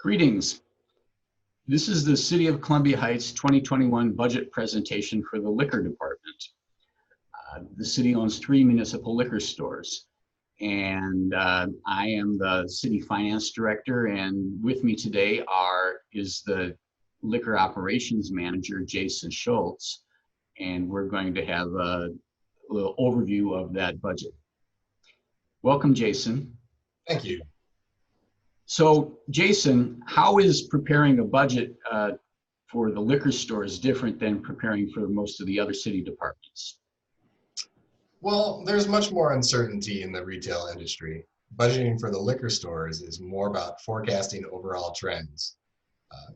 Greetings. This is the City of Columbia Heights 2021 budget presentation for the liquor department. The city owns 3 municipal liquor stores, and I am the city finance director, and with me today is the liquor operations manager, Jason Schultz, and we're going to have a little overview of that budget. Welcome, Jason. Thank you. So, Jason, how is preparing a budget for the liquor stores different than preparing for most of the other city departments? Well, there's much more uncertainty in the retail industry. Budgeting for the liquor stores is more about forecasting overall trends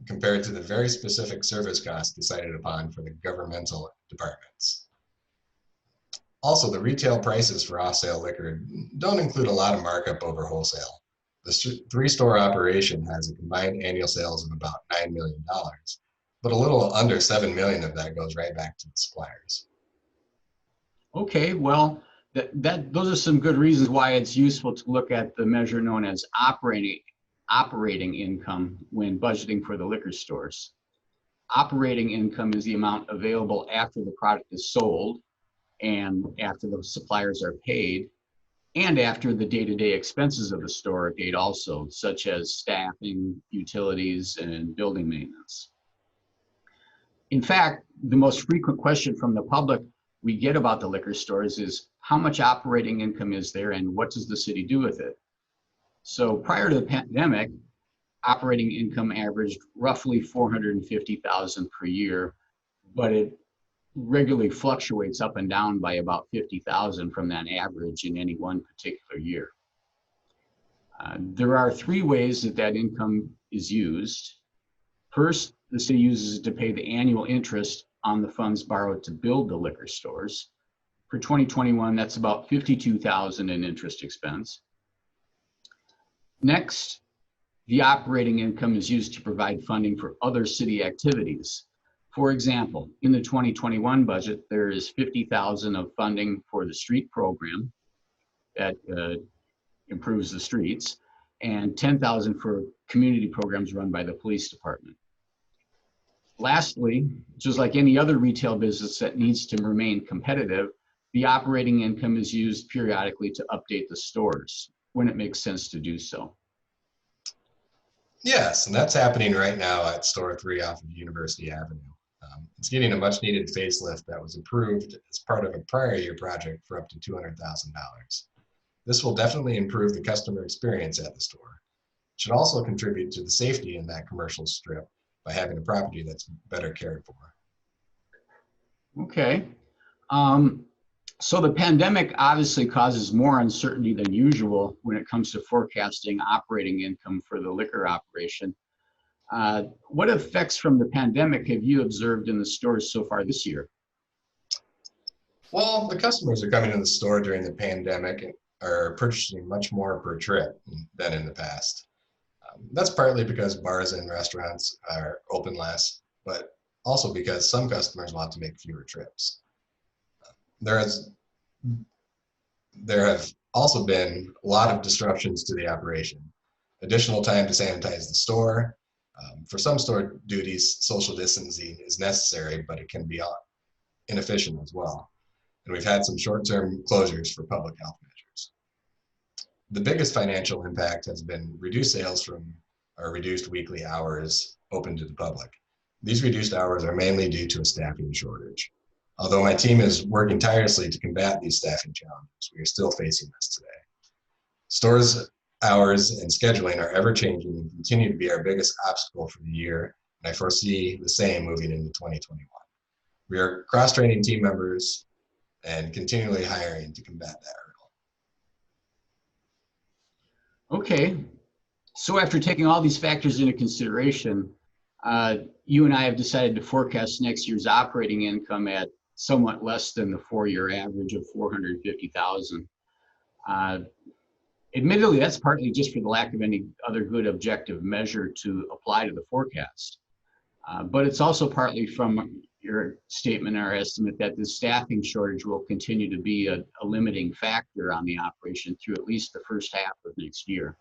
compared to the very specific service costs decided upon for the governmental departments. Also, the retail prices for off-sale liquor don't include a lot of markup over wholesale. The 3-store operation has a combined annual sales of about $9 million, but a little under $7 million of that goes right back to the suppliers. Okay, well, those are some good reasons why it's useful to look at the measure known as operating income when budgeting for the liquor stores. Operating income is the amount available after the product is sold and after the suppliers are paid, and after the day-to-day expenses of the store are paid also, such as staffing, utilities, and building maintenance. In fact, the most frequent question from the public we get about the liquor stores is, how much operating income is there and what does the city do with it? So prior to the pandemic, operating income averaged roughly $450,000 per year, but it regularly fluctuates up and down by about $50,000 from that average in any one particular year. There are 3 ways that income is used. First, the city uses it to pay the annual interest on the funds borrowed to build the liquor stores. For 2021, that's about $52,000 in interest expense. Next, the operating income is used to provide funding for other city activities. For example, in the 2021 budget, there is $50,000 of funding for the street program that improves the streets, and $10,000 for community programs run by the police department. Lastly, just like any other retail business that needs to remain competitive, the operating income is used periodically to update the stores when it makes sense to do so. Yes, and that's happening right now at Store 3 off of University Avenue. It's getting a much needed facelift that was approved as part of a prior year project for up to $200,000. This will definitely improve the customer experience at the store. It should also contribute to the safety in that commercial strip by having a property that's better cared for. Okay. So the pandemic obviously causes more uncertainty than usual when it comes to forecasting operating income for the liquor operation. What effects from the pandemic have you observed in the stores so far this year? Well, the customers are coming to the store during the pandemic and are purchasing much more per trip than in the past. That's partly because bars and restaurants are open less, but also because some customers want to make fewer trips. There have also been a lot of disruptions to the operation. Additional time to sanitize the store. For some store duties, social distancing is necessary, but it can be inefficient as well. And we've had some short-term closures for public health measures. The biggest financial impact has been reduced sales from our reduced weekly hours open to the public. These reduced hours are mainly due to a staffing shortage. Although my team is working tirelessly to combat these staffing challenges, we are still facing this today. Stores' hours and scheduling are ever changing and continue to be our biggest obstacle for the year, and I foresee the same moving into 2021. We are cross-training team members and continually hiring to combat that hurdle. Okay, so after taking all these factors into consideration, you and I have decided to forecast next year's operating income at somewhat less than the 4-year average of $450,000. Admittedly, that's partly just for the lack of any other good objective measure to apply to the forecast. But it's also partly from your statement or estimate that the staffing shortage will continue to be a limiting factor on the operation through at least the first half of next year.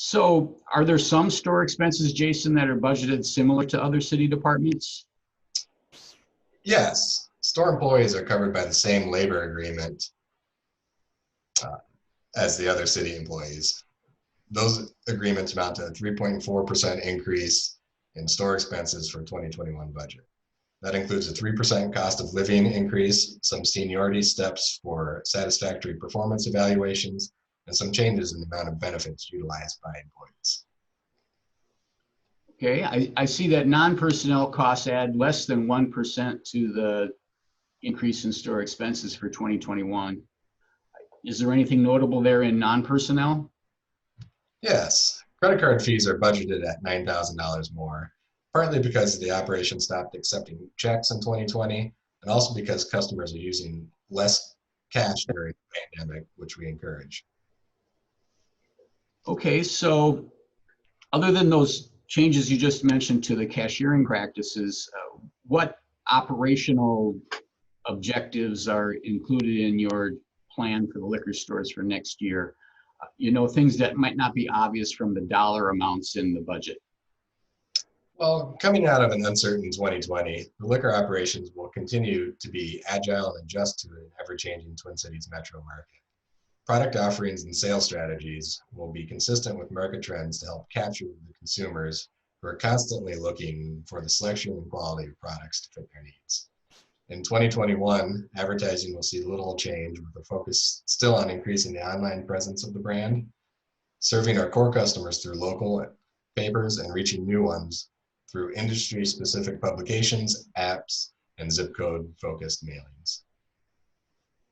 So are there some store expenses, Jason, that are budgeted similar to other city departments? Yes, store employees are covered by the same labor agreement as the other city employees. Those agreements amount to a 3.4% increase in store expenses for 2021 budget. That includes a 3% cost of living increase, some seniority steps for satisfactory performance evaluations, and some changes in the amount of benefits utilized by employees. Okay, I see that non-personnel costs add less than 1% to the increase in store expenses for 2021. Is there anything notable there in non-personnel? Yes, credit card fees are budgeted at $9,000 more, partly because the operation stopped accepting checks in 2020, and also because customers are using less cash during the pandemic, which we encourage. Okay, so other than those changes you just mentioned to the cashiering practices, what operational objectives are included in your plan for the liquor stores for next year? You know, things that might not be obvious from the dollar amounts in the budget. Well, coming out of an uncertain 2020, the liquor operations will continue to be agile and adjust to an ever-changing Twin Cities metro market. Product offerings and sales strategies will be consistent with market trends to help capture the consumers who are constantly looking for the selection and quality of products to fit their needs. In 2021, advertising will see little change, with the focus still on increasing the online presence of the brand, serving our core customers through local papers, and reaching new ones through industry-specific publications, apps, and zip code-focused mailings.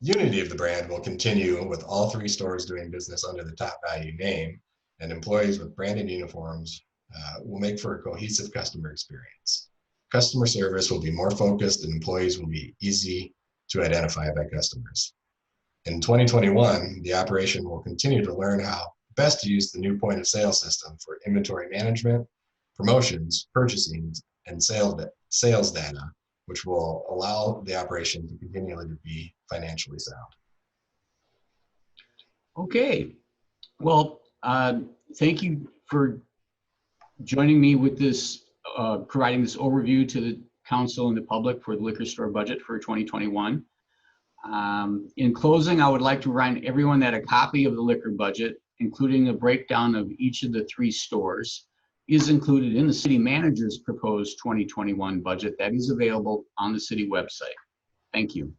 Unity of the brand will continue, with all 3 stores doing business under the Topvalu name, and employees with branded uniforms will make for a cohesive customer experience. Customer service will be more focused, and employees will be easy to identify by customers. In 2021, the operation will continue to learn how best to use the new point of sale system for inventory management, promotions, purchasing, and sales data, which will allow the operation to continually be financially sound. Okay, well, thank you for joining me with this, providing this overview to the council and the public for the liquor store budget for 2021. In closing, I would like to remind everyone that a copy of the liquor budget, including a breakdown of each of the 3 stores, is included in the city manager's proposed 2021 budget that is available on the city website. Thank you.